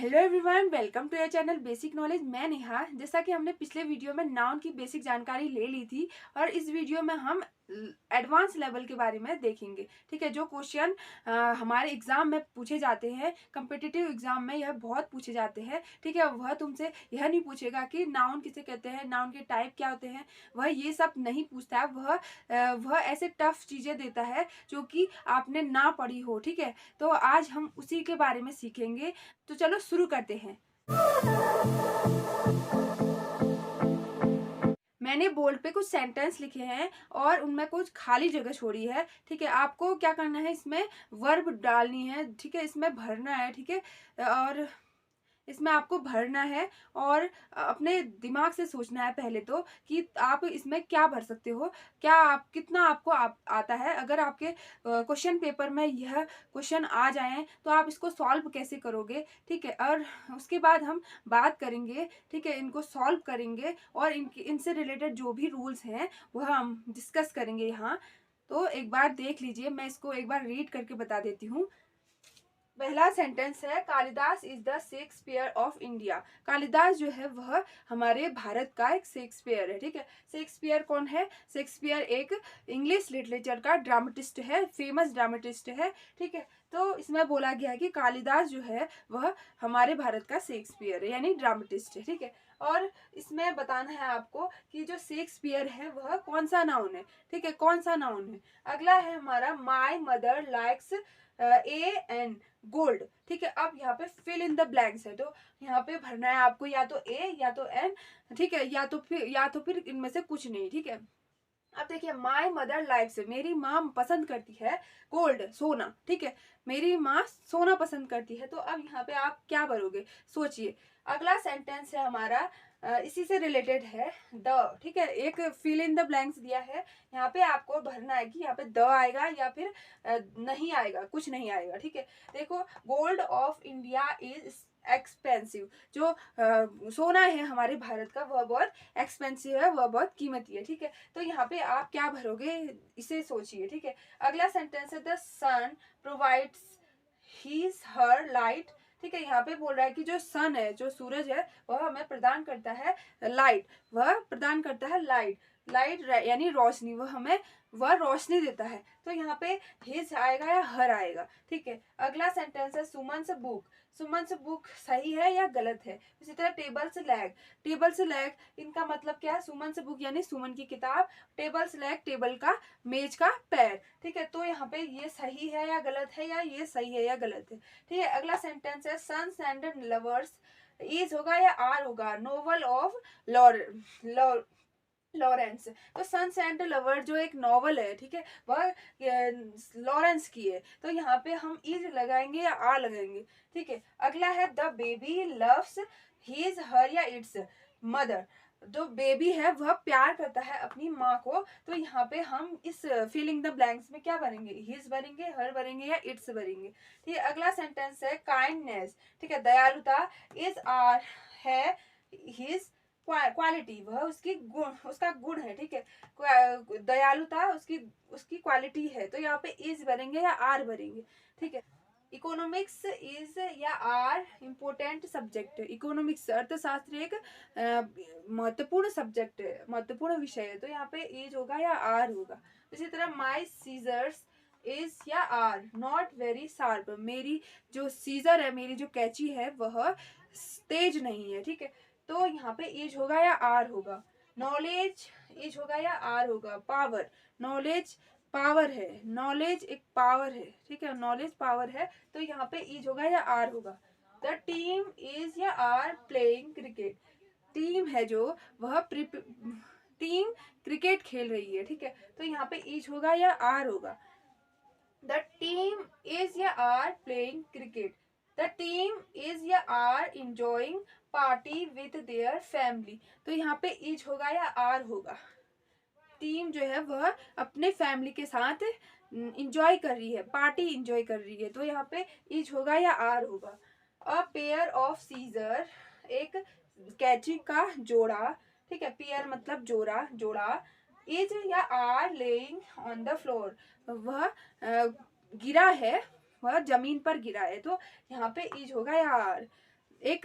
Hello everyone, welcome to your channel basic knowledge. मैं नेहा। जैसा कि हमने पिछले वीडियो में नाउन की बेसिक जानकारी ले ली थी और इस वीडियो में हम एडवांस लेवल के बारे में देखेंगे। ठीक है, जो क्वेश्चन हमारे एग्जाम में पूछे जाते हैं, कम्पिटिटिव एग्जाम में यह बहुत पूछे जाते हैं। ठीक है, वह तुमसे यह नहीं पूछेगा कि नाउन किसे कहते हैं, नाउन के टाइप क्या होते हैं, वह ये सब नहीं पूछता है। वह ऐसे टफ चीजें देता है जो कि आपने ना पढ़ी हो। ठीक है, तो आज हम उसी के बारे में सीखेंगे। तो चलो शुरू करते हैं। मैंने बोर्ड पे कुछ सेंटेंस लिखे हैं और उनमें कुछ खाली जगह छोड़ी है। ठीक है, आपको क्या करना है, इसमें वर्ब डालनी है। ठीक है, इसमें भरना है। ठीक है, और इसमें आपको भरना है और अपने दिमाग से सोचना है पहले तो कि आप इसमें क्या भर सकते हो, क्या आप कितना आपको आता है। अगर आपके क्वेश्चन पेपर में यह क्वेश्चन आ जाए तो आप इसको सॉल्व कैसे करोगे। ठीक है, और उसके बाद हम बात करेंगे। ठीक है, इनको सॉल्व करेंगे और इनसे रिलेटेड जो भी रूल्स हैं वह हम डिस्कस करेंगे यहाँ। तो एक बार देख लीजिए, मैं इसको एक बार रीड करके बता देती हूँ। पहला सेंटेंस है, Kalidas is the Shakespeare of India. Kalidas जो है वह हमारे भारत का एक शेक्सपियर है। ठीक है, शेक्सपियर कौन है? शेक्सपियर एक इंग्लिश लिटरेचर का ड्रामेटिस्ट है, फेमस ड्रामेटिस्ट है। ठीक है, तो इसमें बोला गया है कि कालिदास जो है वह हमारे भारत का शेक्सपियर है, यानी ड्रामेटिस्ट है। ठीक है, और इसमें बताना है आपको कि जो शेक्सपियर है वह कौन सा नाउन है। ठीक है, कौन सा नाउन है। अगला है हमारा, my mother likes a an gold. ठीक है, अब यहाँ पे फिल इन द ब्लैंक्स है, तो यहाँ पे भरना है आपको या तो ए या तो एन। ठीक है, या तो फिर इनमें से कुछ नहीं। ठीक है, अब देखिए, माई मदर लाइक्स, मेरी माँ पसंद करती है गोल्ड, सोना। ठीक है, मेरी माँ सोना पसंद करती है। तो अब यहाँ पे आप क्या भरोगे, सोचिए। अगला सेंटेंस है हमारा, इसी से रिलेटेड है, द। ठीक है, एक फिल इन द ब्लैंक्स दिया है, यहाँ पे आपको भरना है कि यहाँ पे द आएगा या फिर नहीं आएगा, कुछ नहीं आएगा। ठीक है, देखो, gold of India is expensive. जो सोना है हमारे भारत का वह बहुत एक्सपेंसिव है, वह बहुत कीमती है। ठीक है, तो यहाँ पे आप क्या भरोगे, इसे सोचिए। ठीक है, अगला सेंटेंस है, the sun provides his her light. ठीक है, यहाँ पे बोल रहा है कि जो सन है, जो सूरज है, वह हमें प्रदान करता है लाइट, वह प्रदान करता है लाइट। लाइट यानी रोशनी, वह रोशनी देता है। तो यहाँ पे हिज आएगा या हर आएगा। ठीक है, अगला सेंटेंस है, सुमन्स बुक। सुमन्स बुक सही है या गलत है। इसी तरह टेबल्स लैग, टेबल्स लैग, इनका मतलब क्या है, सुमन से बुक यानी सुमन की किताब, टेबल्स लैग टेबल का, मेज का पैर। ठीक है, तो यहाँ पे ये सही है या गलत है, या ये सही है या गलत है। ठीक है, अगला सेंटेंस है, सन्स एंड लवर्स, इज होगा या आर होगा, नोवेल ऑफ लॉरेंस। तो सन्स एंड लवर जो एक नॉवल है, ठीक है, वह लॉरेंस की है। तो यहाँ पे हम इज लगाएंगे या आर लगाएंगे। ठीक है, अगला है, the baby loves his her या इट्स मदर। जो बेबी है वह प्यार करता है अपनी माँ को। तो यहाँ पे हम इस फिलिंग द ब्लैंक्स में क्या भरेंगे, हिज भरेंगे, हर भरेंगे या इट्स भरेंगे। ठीक है, अगला सेंटेंस है, काइंडनेस। ठीक है, दयालुता इज आर है हिज क्वालिटी, वह उसकी गुण, उसका गुण है। ठीक है, दयालुता उसकी उसकी क्वालिटी है। तो यहाँ पे इज भरेंगे या आर भरेंगे। ठीक है, इकोनॉमिक्स इज या आर इम्पोर्टेंट सब्जेक्ट। इकोनॉमिक्स अर्थशास्त्र एक महत्वपूर्ण सब्जेक्ट है, महत्वपूर्ण विषय है। तो यहाँ पे इज होगा या आर होगा। इसी तरह, माई सीजर्स इज या आर नॉट वेरी शार्प। मेरी जो सीजर है, मेरी जो कैची है, वह तेज नहीं है। ठीक है, तो यहाँ पे इज होगा या आर होगा। नॉलेज इज होगा या आर होगा। पावर, नॉलेज पावर है, नॉलेज एक पावर है। ठीक है, नॉलेज पावर है। तो यहाँ पे इज होगा या आर होगा। द टीम इज या आर प्लेइंग क्रिकेट। टीम है जो, वह टीम क्रिकेट खेल रही है। ठीक है, तो यहाँ पे इज होगा या आर होगा। द टीम इज या are playing cricket. The team is या are enjoying party with their family. तो यहाँ पे इज होगा या आर होगा। टीम जो है वह अपने फैमिली के साथ इंजॉय कर रही है, पार्टी इंजॉय कर रही है। तो यहाँ पे इज होगा या आर होगा। अ पेयर ऑफ सीजर, एक कैची का जोड़ा। ठीक है, पेयर मतलब जोड़ा, जोड़ा। इज या are laying on the floor, वह गिरा है, वह जमीन पर गिरा है। तो यहाँ पे इज होगा या आर। एक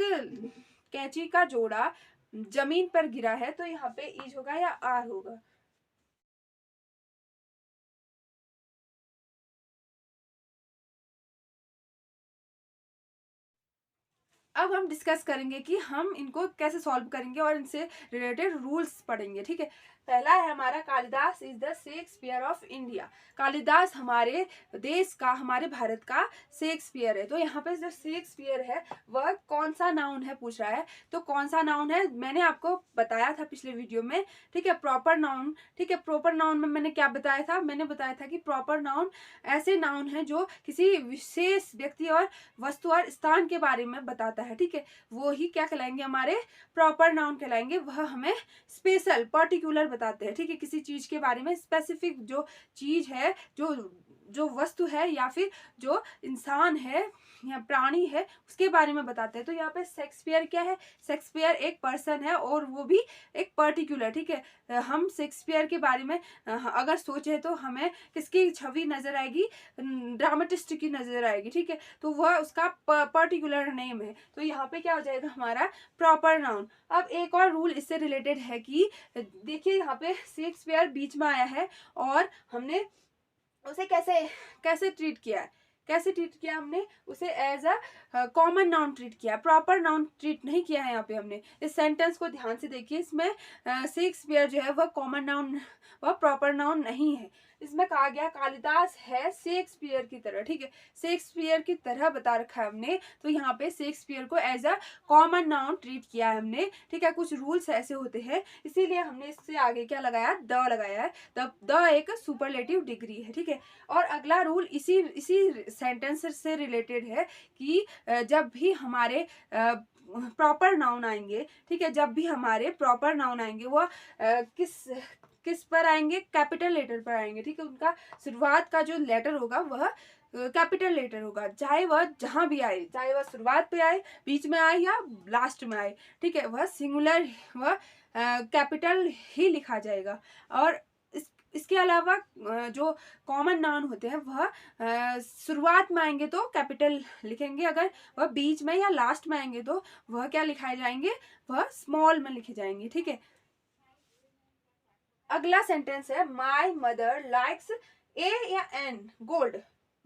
कैंची का जोड़ा जमीन पर गिरा है, तो यहाँ पे इज होगा या आर होगा। अब हम डिस्कस करेंगे कि हम इनको कैसे सॉल्व करेंगे और इनसे रिलेटेड रूल्स पढ़ेंगे। ठीक है, पहला है हमारा Kalidas is the Shakespeare of India. Kalidas हमारे देश का, हमारे भारत का शेक्सपियर है। तो यहाँ पे जो शेक्सपियर है वह कौन सा नाउन है पूछ रहा है। तो कौन सा नाउन है मैंने आपको बताया था पिछले वीडियो में। ठीक है, प्रॉपर नाउन। ठीक है, प्रॉपर नाउन में मैंने क्या बताया था, मैंने बताया था कि प्रॉपर नाउन ऐसे नाउन है जो किसी विशेष व्यक्ति और वस्तु और स्थान के बारे में बताता है। ठीक है, वो ही क्या कहलाएंगे, हमारे प्रॉपर नाउन कहलाएंगे। वह हमें स्पेशल पर्टिकुलर बताते हैं। ठीक है, किसी चीज के बारे में स्पेसिफिक जो चीज है, जो जो वस्तु है या फिर जो इंसान है या प्राणी है उसके बारे में बताते हैं। तो यहाँ पे शेक्सपियर क्या है, शेक्सपियर एक पर्सन है और वो भी एक पर्टिकुलर। ठीक है, हम शेक्सपियर के बारे में अगर सोचे तो हमें किसकी छवि नजर आएगी, ड्रामेटिस्ट की नजर आएगी। ठीक है, तो वह उसका पर्टिकुलर नेम है। तो यहाँ पे क्या हो जाएगा हमारा प्रॉपर नाउन। अब एक और रूल इससे रिलेटेड है कि देखिए यहाँ पे शेक्सपियर बीच में आया है और हमने उसे कैसे कैसे ट्रीट किया है, कैसे ट्रीट किया, हमने उसे as a common noun treat किया, प्रॉपर नाउन ट्रीट नहीं किया है। यहाँ पे हमने इस सेंटेंस को ध्यान से देखिए, इसमें शेक्सपियर जो है वह कॉमन नाउन, वह प्रॉपर नाउन नहीं है। इसमें कहा गया कालिदास है शेक्सपियर की तरह। ठीक है, शेक्सपियर की तरह बता रखा है हमने, तो यहाँ पे शेक्सपियर को as a common noun treat किया है हमने। ठीक है, कुछ रूल्स ऐसे होते हैं, इसीलिए हमने इससे आगे क्या लगाया, द लगाया है। द एक सुपरलेटिव डिग्री है। ठीक है, और अगला रूल इसी इसी सेंटेंस से रिलेटेड है कि जब भी हमारे प्रॉपर नाउन आएंगे, ठीक है, जब भी हमारे प्रॉपर नाउन आएंगे वो किस किस पर आएंगे, कैपिटल लेटर पर आएंगे। ठीक है, उनका शुरुआत का जो लेटर होगा वह कैपिटल लेटर होगा, चाहे वह जहां भी आए, चाहे वह शुरुआत पे आए, बीच में आए या लास्ट में आए। ठीक है, वह सिंगुलर, वह कैपिटल ही लिखा जाएगा। और इसके अलावा जो कॉमन नाउन होते हैं वह शुरुआत में आएंगे तो कैपिटल लिखेंगे, अगर वह बीच में या लास्ट में आएंगे तो वह क्या लिखाए जाएंगे, वह स्मॉल में लिखे जाएंगे। ठीक है, अगला सेंटेंस है माई मदर लाइक्स ए या an gold.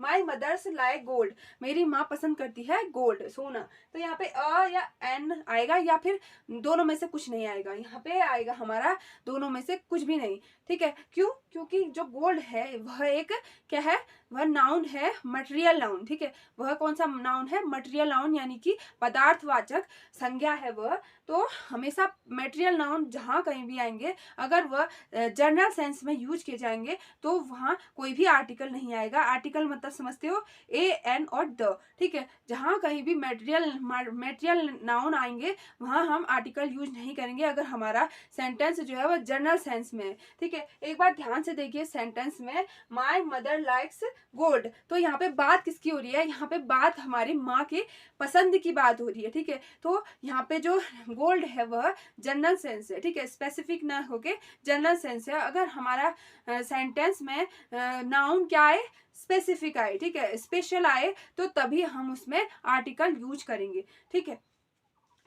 My mother's like gold, मेरी माँ पसंद करती है गोल्ड, सोना। तो यहाँ पे अ या एन आएगा या फिर दोनों में से कुछ नहीं आएगा। यहाँ पे आएगा हमारा दोनों में से कुछ भी नहीं। ठीक है, क्यों, क्योंकि जो गोल्ड है वह एक क्या है, वह नाउन है, मटेरियल नाउन। ठीक है, वह कौन सा नाउन है, मटेरियल नाउन, यानी कि पदार्थवाचक संज्ञा है वह। तो हमेशा मटेरियल नाउन जहाँ कहीं भी आएंगे, अगर वह जनरल सेंस में यूज किए जाएंगे तो वहाँ कोई भी आर्टिकल नहीं आएगा। आर्टिकल मतलब समझते हो, ए एन और द। ठीक है, जहाँ कहीं भी मेटेरियल नाउन आएंगे वहाँ हम आर्टिकल यूज नहीं करेंगे, अगर हमारा सेंटेंस जो है वह जनरल सेंस में है। ठीक है, एक बार ध्यान से देखिए सेंटेंस में माई मदर लाइक्स गोल्ड, तो यहाँ पे बात किसकी हो रही है, यहाँ पे बात हमारी माँ के पसंद की बात हो रही है। ठीक है, तो यहाँ पे जो गोल्ड है वह जनरल सेंस है। ठीक है, स्पेसिफिक ना होके जनरल सेंस है। अगर हमारा सेंटेंस में नाउन क्या आए, स्पेसिफिक आए, ठीक है, स्पेशल आए, तो तभी हम उसमें आर्टिकल यूज करेंगे। ठीक है,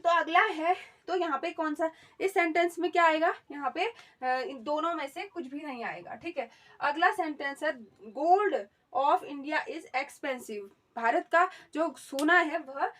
तो अगला है, तो यहाँ पे कौन सा, इस सेंटेंस में क्या आएगा, यहाँ पे इन दोनों में से कुछ भी नहीं आएगा। ठीक है, अगला सेंटेंस है gold of India is expensive. Bharat का जो सोना है वह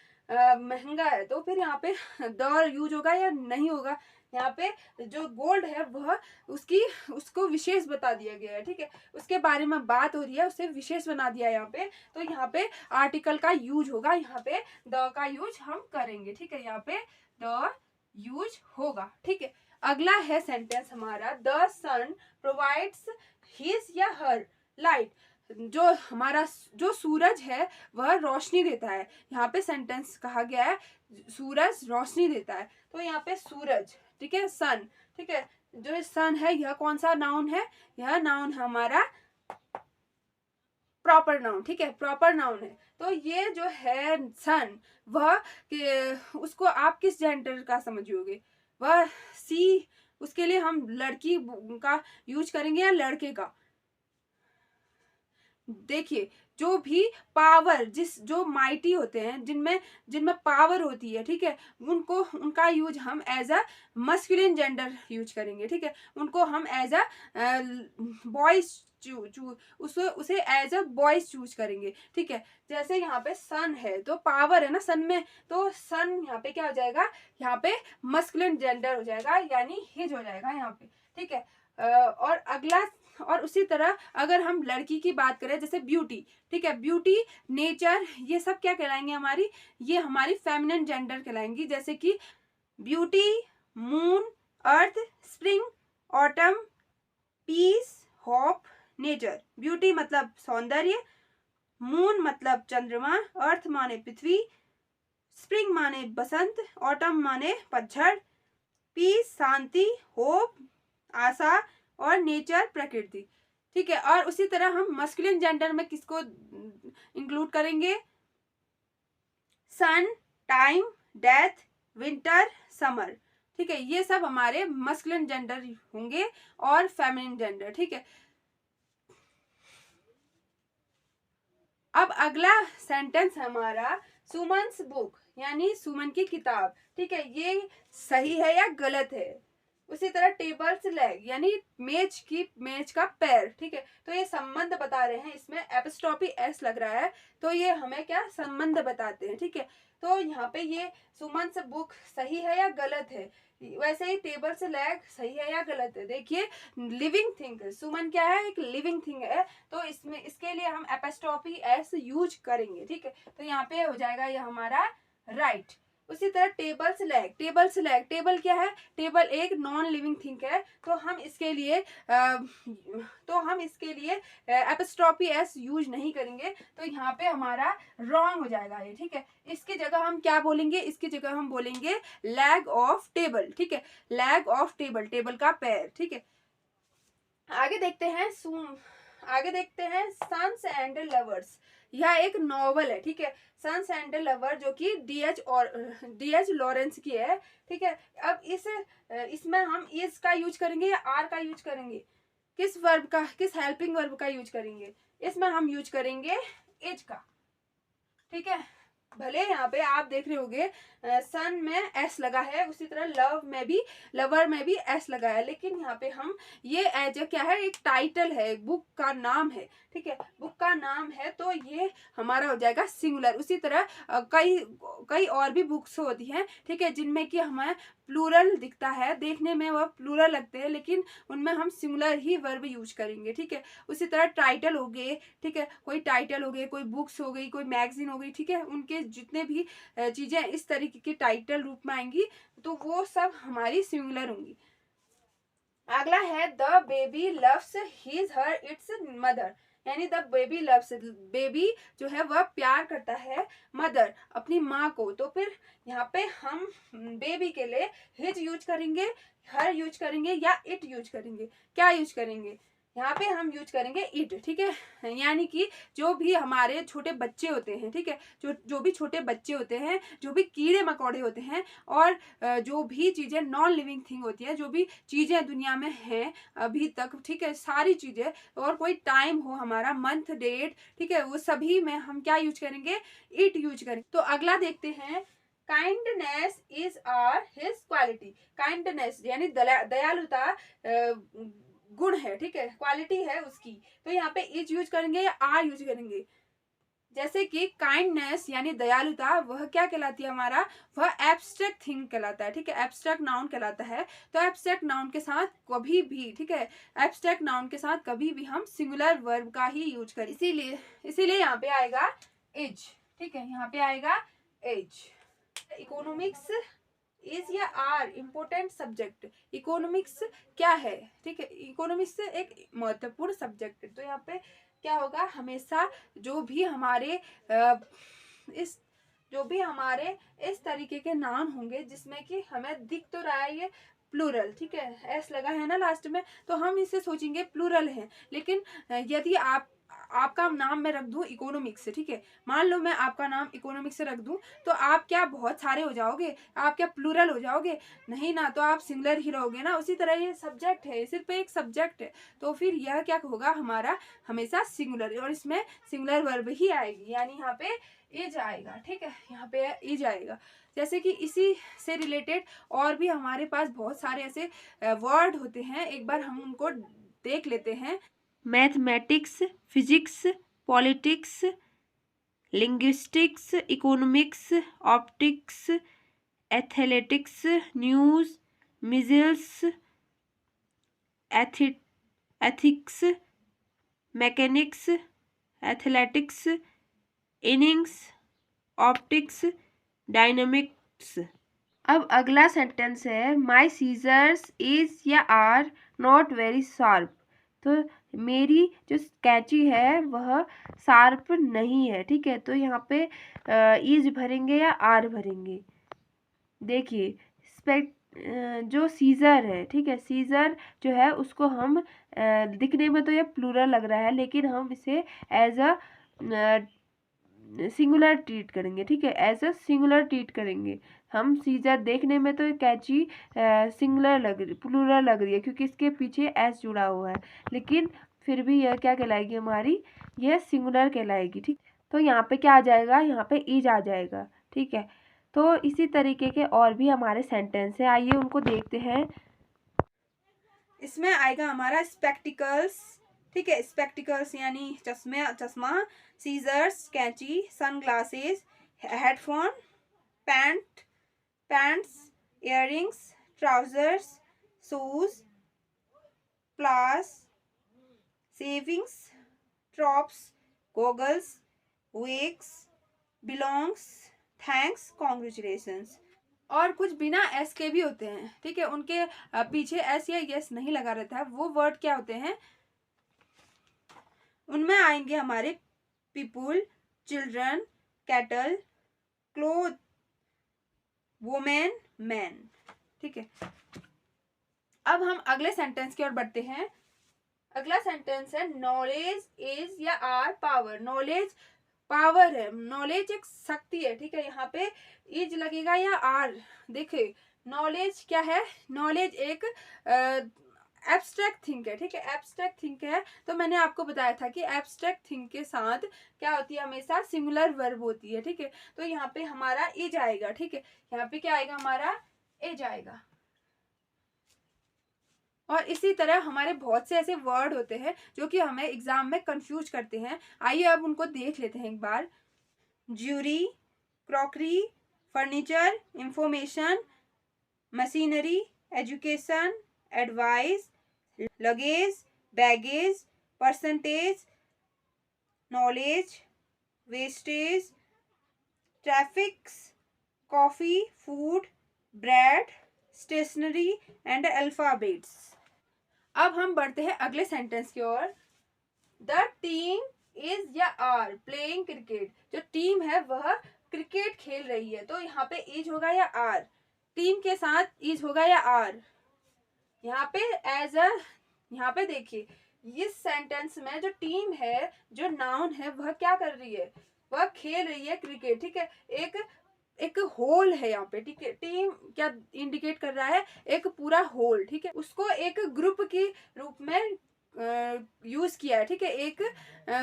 महंगा है। तो फिर यहाँ पे द यूज होगा या नहीं होगा, यहाँ पे जो गोल्ड है वह उसकी उसको विशेष बता दिया गया है। ठीक है, उसके बारे में बात हो रही है, उसे विशेष बना दिया है यहाँ पे। तो यहाँ पे आर्टिकल का यूज होगा, यहाँ पे द का यूज हम करेंगे। ठीक है, यहाँ पे द यूज होगा। ठीक है, अगला है सेंटेंस हमारा द सन प्रोवाइड्स हिज या हर लाइट। जो हमारा जो सूरज है वह रोशनी देता है। यहाँ पे सेंटेंस कहा गया है सूरज रोशनी देता है, तो यहाँ पे सूरज, ठीक है, सन। ठीक है, जो सन है यह कौन सा नाउन है, यह नाउन है हमारा प्रॉपर नाउन। ठीक है, प्रॉपर नाउन है। तो ये जो है सन, वह उसको आप किस जेंडर का समझोगे, वह सी, उसके लिए हम लड़की का यूज करेंगे या लड़के का, देखिए, जो भी पावर, जो माइटी होते हैं, जिनमें जिनमें पावर होती है, ठीक है, उनको, उनका यूज हम as a masculine gender use करेंगे, ठीक है, उनको हम एज अ बॉयज उसे एज अ बॉयज चूज करेंगे, ठीक है। जैसे यहाँ पे सन है, तो पावर है ना सन में, तो सन यहाँ पे क्या हो जाएगा, यहाँ पे मस्कुलिन जेंडर हो जाएगा, यानी हिज हो जाएगा यहाँ पे, ठीक है। और अगला, और उसी तरह अगर हम लड़की की बात करें, जैसे ब्यूटी, ठीक है, ब्यूटी, नेचर, ये सब क्या कहलाएंगे हमारी, ये हमारी फेमिनिन जेंडर कहलाएंगी। जैसे कि beauty, moon, earth, spring, autumn, peace, hope, nature. Beauty मतलब सौंदर्य, मून मतलब चंद्रमा, अर्थ माने पृथ्वी, स्प्रिंग माने बसंत, ऑटम माने पतझड़, पीस शांति, होप आशा, और नेचर प्रकृति, ठीक है। और उसी तरह हम मस्कुलिन जेंडर में किसको इंक्लूड करेंगे, सन, टाइम, डेथ, विंटर, समर, ठीक है, ये सब हमारे मस्कुलिन जेंडर होंगे और फेमिनिन जेंडर, ठीक है। अब अगला सेंटेंस हमारा सुमन्स बुक, यानी सुमन की किताब, ठीक है, ये सही है या गलत है। उसी तरह टेबल्स लेग, यानी मेज का पैर, ठीक है, तो ये संबंध बता रहे हैं, इसमें एपिस्ट्रॉफी एस लग रहा है, तो ये हमें क्या संबंध बताते हैं, ठीक है। तो यहाँ पे ये सुमन्स बुक सही है या गलत है, वैसे ही टेबल से लेग सही है या गलत है। देखिए, लिविंग थिंग, सुमन क्या है, एक लिविंग थिंग है, तो इसमें इसके लिए हम एपिस्ट्रॉफी एस यूज करेंगे, ठीक है, तो यहाँ पे हो जाएगा ये हमारा राइट। उसी तरह टेबल से लेग, टेबल क्या है, टेबल एक नॉन लिविंग थिंग है, तो हम इसके लिए एपिस्ट्रॉफी एस यूज नहीं करेंगे, तो यहाँ पे हमारा रॉन्ग हो जाएगा ये, ठीक है। इसकी जगह हम क्या बोलेंगे, इसकी जगह हम बोलेंगे लैग ऑफ टेबल, ठीक है, लैग ऑफ टेबल, टेबल का पैर, ठीक है। आगे देखते हैं सन्स एंड लवर्स, यह एक नॉवल है, ठीक है, सन्स एंड लवर, जो कि डीएच लॉरेंस की है, ठीक है। अब इसमें हम इस का यूज करेंगे या आर का यूज करेंगे, किस हेल्पिंग वर्ब का यूज करेंगे, इसमें हम यूज करेंगे इज का, ठीक है। भले यहाँ पे आप देख रहे होंगे सन में एस लगा है, उसी तरह लवर में भी एस लगा है, लेकिन यहाँ पे हम ये एज क्या है, एक टाइटल है, बुक का नाम है, ठीक है, बुक का नाम है, तो ये हमारा हो जाएगा सिंगुलर। उसी तरह कई और भी बुक्स होती हैं, ठीक है, जिनमें कि हमें प्लूरल दिखता है, देखने में वह प्लूरल लगते हैं, लेकिन उनमें हम सिंगुलर ही वर्ब यूज करेंगे, ठीक है। उसी तरह टाइटल हो गए, ठीक है, कोई टाइटल हो गए, कोई बुक्स हो गई, कोई मैगजीन हो गई, ठीक है, उनके जितने भी चीजें इस तरीके के टाइटल रूप में आएंगी, तो वो सब हमारी सिंगुलर होंगी। अगला है the baby loves his her it's mother, यानी द बेबी लव्स, बेबी जो है वह प्यार करता है मदर, अपनी माँ को, तो फिर यहाँ पे हम बेबी के लिए हिज यूज करेंगे, हर यूज करेंगे, या इट यूज करेंगे, क्या यूज करेंगे, यहाँ पे हम यूज करेंगे इट, ठीक है। यानी कि जो भी हमारे छोटे बच्चे होते हैं, ठीक है, जो भी छोटे बच्चे होते हैं, जो भी कीड़े मकोड़े होते हैं, और जो भी चीजें नॉन लिविंग थिंग होती है, जो भी चीजें दुनिया में हैं अभी तक, ठीक है, सारी चीजें, और कोई टाइम हो हमारा, मंथ, डेट, ठीक है, वो सभी में हम क्या यूज करेंगे, इट यूज करेंगे। तो अगला देखते हैं, kindness is are his quality, kindness यानी दयालुता गुण है, ठीक है, क्वालिटी है उसकी, तो यहाँ पे इज यूज करेंगे या आर यूज करेंगे। जैसे कि काइंडनेस यानी दयालुता, वह क्या कहलाती है हमारा, वह एब्स्ट्रैक्ट थिंग कहलाता है, ठीक है, एब्स्ट्रैक्ट नाउन कहलाता है, तो एब्स्ट्रैक्ट नाउन के साथ कभी भी, ठीक है, एब्स्ट्रैक्ट नाउन के साथ कभी भी हम सिंगुलर वर्ब का ही यूज करें, इसीलिए यहाँ पे आएगा एज, ठीक है, यहाँ पे आएगा एज। इकोनॉमिक्स इज या आर इम्पोर्टेंट सब्जेक्ट, इकोनॉमिक्स क्या है, ठीक है, इकोनॉमिक्स एक महत्वपूर्ण सब्जेक्ट है, तो यहाँ पे क्या होगा, हमेशा जो भी हमारे इस तरीके के नाउन होंगे जिसमें कि हमें दिख तो रहा है ये प्लूरल, ठीक है, एस लगा है ना लास्ट में, तो हम इसे सोचेंगे प्लूरल है, लेकिन यदि आपका नाम मैं रख दूं इकोनॉमिक्स से, ठीक है, मान लो मैं आपका नाम इकोनॉमिक्स से रख दूं, तो आप क्या बहुत सारे हो जाओगे, आप क्या प्लूरल हो जाओगे, नहीं ना, तो आप सिंगुलर ही रहोगे ना। उसी तरह ये सब्जेक्ट है, सिर्फ एक सब्जेक्ट है, तो फिर यह क्या होगा हमारा हमेशा सिंगुलर, और इसमें सिंगुलर वर्ब ही आएगी, यानी यहाँ पे इज आएगा, ठीक है, यहाँ पे इज आएगा। जैसे कि इसी से रिलेटेड और भी हमारे पास बहुत सारे ऐसे वर्ड होते हैं, एक बार हम उनको देख लेते हैं। Mathematics, physics, politics, linguistics, economics, optics, athletics, news, measles, ethics, mechanics, athletics, innings, optics, dynamics. अब अगला सेंटेंस है माई सीजर्स इज या आर नॉट वेरी शार्प। तो मेरी जो कैंची है वह शार्प नहीं है, ठीक है, तो यहाँ पे इज भरेंगे या आर भरेंगे। देखिए जो सीजर है, ठीक है, सीजर जो है उसको हम दिखने में तो ये प्लूरल लग रहा है, लेकिन हम इसे एज अ सिंगुलर ट्रीट करेंगे, ठीक है, एज अ सिंगुलर ट्रीट करेंगे हम। सीजर देखने में तो कैंची सिंगुलर लग रही, प्लूरल लग रही है, क्योंकि इसके पीछे एस जुड़ा हुआ है, लेकिन फिर भी यह क्या कहलाएगी हमारी, यह सिंगुलर कहलाएगी, ठीक। तो यहाँ पे क्या आ जाएगा, यहाँ पे इज आ जाएगा, ठीक है। तो इसी तरीके के और भी हमारे सेंटेंस है, आइए उनको देखते हैं। इसमें आएगा हमारा स्पेक्टिकल्स, ठीक है, स्पेक्टिकल्स यानी चश्मा, सीजर्स कैंची, sun glasses, headphone, pants, earrings, trousers, shoes, pliers, savings, troops, goggles, wigs, belongings, thanks, congratulations. और कुछ बिना एस के भी होते हैं, ठीक है, उनके पीछे एस या यस नहीं लगा रहता है, वो वर्ड क्या होते हैं, उनमें आएंगे हमारे people, children, cattle, cloth, women, man, ठीक है। अब हम अगले सेंटेंस की ओर बढ़ते हैं। अगला सेंटेंस है नॉलेज इज या आर पावर। नॉलेज पावर है, नॉलेज एक शक्ति है, ठीक है, यहाँ पे इज लगेगा या आर। देखिए नॉलेज क्या है, नॉलेज एक एब्स्ट्रैक्ट थिंक है, ठीक है, एब्स्ट्रैक्ट थिंक है। तो मैंने आपको बताया था कि एब्स्ट्रैक्ट थिंक के साथ क्या होती है, हमेशा सिंगुलर वर्ब होती है, ठीक है। तो यहाँ पे हमारा इज आएगा, ठीक है, यहाँ पे क्या आएगा हमारा इज आएगा। और इसी तरह हमारे बहुत से ऐसे वर्ड होते हैं जो कि हमें एग्जाम में कंफ्यूज करते हैं। आइए अब उनको देख लेते हैं एक बार। Jury, crockery, furniture, information, machinery, education, advice, luggage, baggage, percentage, knowledge, wastage, traffics, coffee, food, bread, stationery and alphabets. अब हम बढ़ते हैं अगले सेंटेंस की ओर। द टीम इज या आर प्लेइंग क्रिकेट। जो टीम है वह क्रिकेट खेल रही है, तो यहाँ पे इज होगा या आर, टीम के साथ इज होगा या आर। यहाँ पे एज अ, यहाँ पे देखिए इस सेंटेंस में जो टीम है, जो नाउन है, वह क्या कर रही है, वह खेल रही है क्रिकेट, ठीक है, एक होल है यहाँ पे, ठीक है, टीम क्या इंडिकेट कर रहा है, एक पूरा होल, ठीक है, उसको एक ग्रुप के रूप में यूज किया है, ठीक है, एक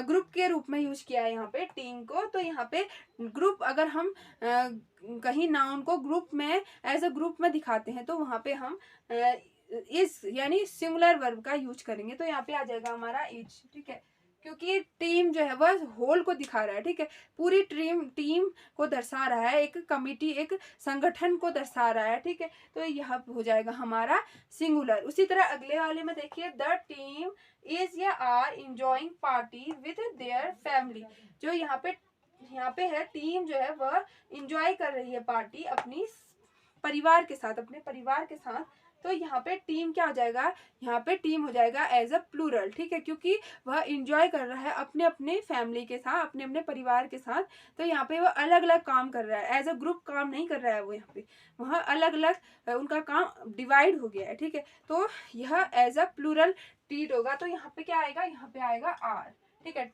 ग्रुप के रूप में यूज किया है यहाँ पे टीम को। तो यहाँ पे ग्रुप, अगर हम कहीं नाउन को ग्रुप में एज अ ग्रुप में दिखाते हैं, तो वहां पे हम इस यानी सिंगुलर वर्ब का यूज करेंगे। तो यहाँ पे आ जाएगा हमारा इज, ठीक है, क्योंकि टीम जो है वह होल को दिखा रहा है, ठीक है, पूरी टीम को दर्शा रहा है, एक कमिटी, एक संगठन को दर्शा रहा है, ठीक है, तो यह हो जाएगा हमारा सिंगुलर। उसी तरह अगले वाले में देखिए, द टीम इज या are enjoying party with their family. जो यहाँ पे है, टीम जो है वह इंजॉय कर रही है पार्टी अपनी परिवार के साथ, अपने परिवार के साथ। तो यहाँ पे टीम क्या हो जाएगा, यहाँ पे टीम हो जाएगा एज अ प्लूरल, ठीक है, क्योंकि वह इंजॉय कर रहा है अपने अपने फैमिली के साथ, अपने अपने परिवार के साथ। तो यहाँ पे वह अलग अलग काम कर रहा है, एज अ ग्रुप काम नहीं कर रहा है वो, यहाँ पे वह अलग अलग उनका काम डिवाइड हो गया है, ठीक है, तो यह एज अ प्लूरल ट्रीट होगा। तो यहाँ पे क्या आएगा, यहाँ पे आएगा आर, ठीक है, the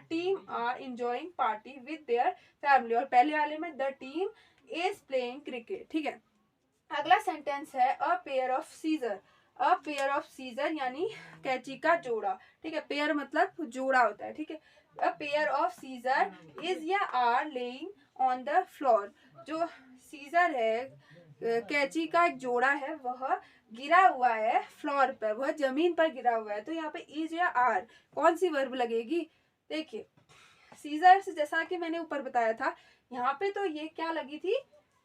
team are enjoying party with their family, और पहले वाले में the team is playing cricket. ठीक है, अगला सेंटेंस है a pair of scissor. A pair of scissor यानी कैंची का जोड़ा। ठीक है, पेयर मतलब जोड़ा होता है। ठीक है, a pair of scissor is या are laying on the floor. जो सीजर है, कैंची का एक जोड़ा है, वह गिरा हुआ है फ्लोर पर, वह जमीन पर गिरा हुआ है। तो यहाँ पे इज या आर कौन सी वर्ब लगेगी? देखिए, सीजर से जैसा कि मैंने ऊपर बताया था, यहाँ पे तो ये क्या लगी थी,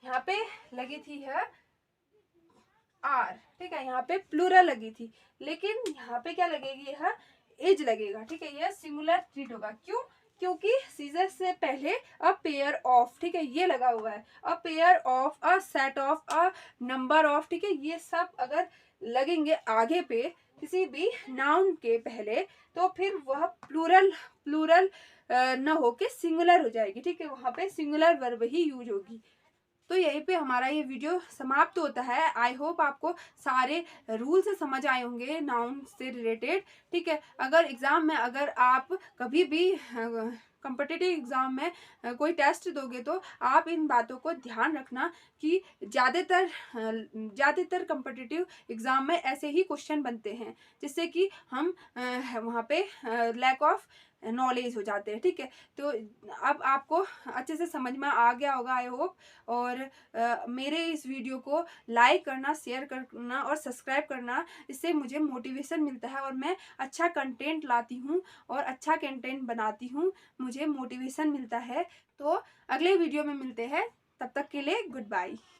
यहाँ पे लगी थी है आर। ठीक है, यहाँ पे प्लूरल लगी थी, लेकिन यहाँ पे क्या लगेगी, यह इज लगेगा। ठीक है, यह सिंगुलर ट्रीट होगा। क्यों? क्योंकि सीजर से पहले अ पेयर ऑफ, ठीक है, ये लगा हुआ है। A pair of, a set of, a number of. ठीक है, ये सब अगर लगेंगे आगे पे किसी भी नाउन के पहले, तो फिर वह प्लूरल प्लूरल न होके सिंगुलर हो जाएगी। ठीक है, वहां पे सिंगुलर वर्ब ही यूज होगी। तो यहीं पे हमारा ये वीडियो समाप्त होता है। आई होप आपको सारे रूल से समझ आए होंगे नाउन से रिलेटेड। ठीक है, अगर एग्जाम में अगर आप कभी भी कॉम्पिटिटिव एग्जाम में कोई टेस्ट दोगे, तो आप इन बातों को ध्यान रखना कि ज़्यादातर कॉम्पिटिटिव एग्जाम में ऐसे ही क्वेश्चन बनते हैं, जिससे कि हम वहाँ पे लैक ऑफ नॉलेज हो जाते हैं। ठीक है, तो अब आपको अच्छे से समझ में आ गया होगा आई होप। और मेरे इस वीडियो को लाइक करना, शेयर करना और सब्सक्राइब करना, इससे मुझे मोटिवेशन मिलता है और मैं अच्छा कंटेंट लाती हूँ और अच्छा कंटेंट बनाती हूँ, मुझे मोटिवेशन मिलता है। तो अगले वीडियो में मिलते हैं, तब तक के लिए गुड बाय।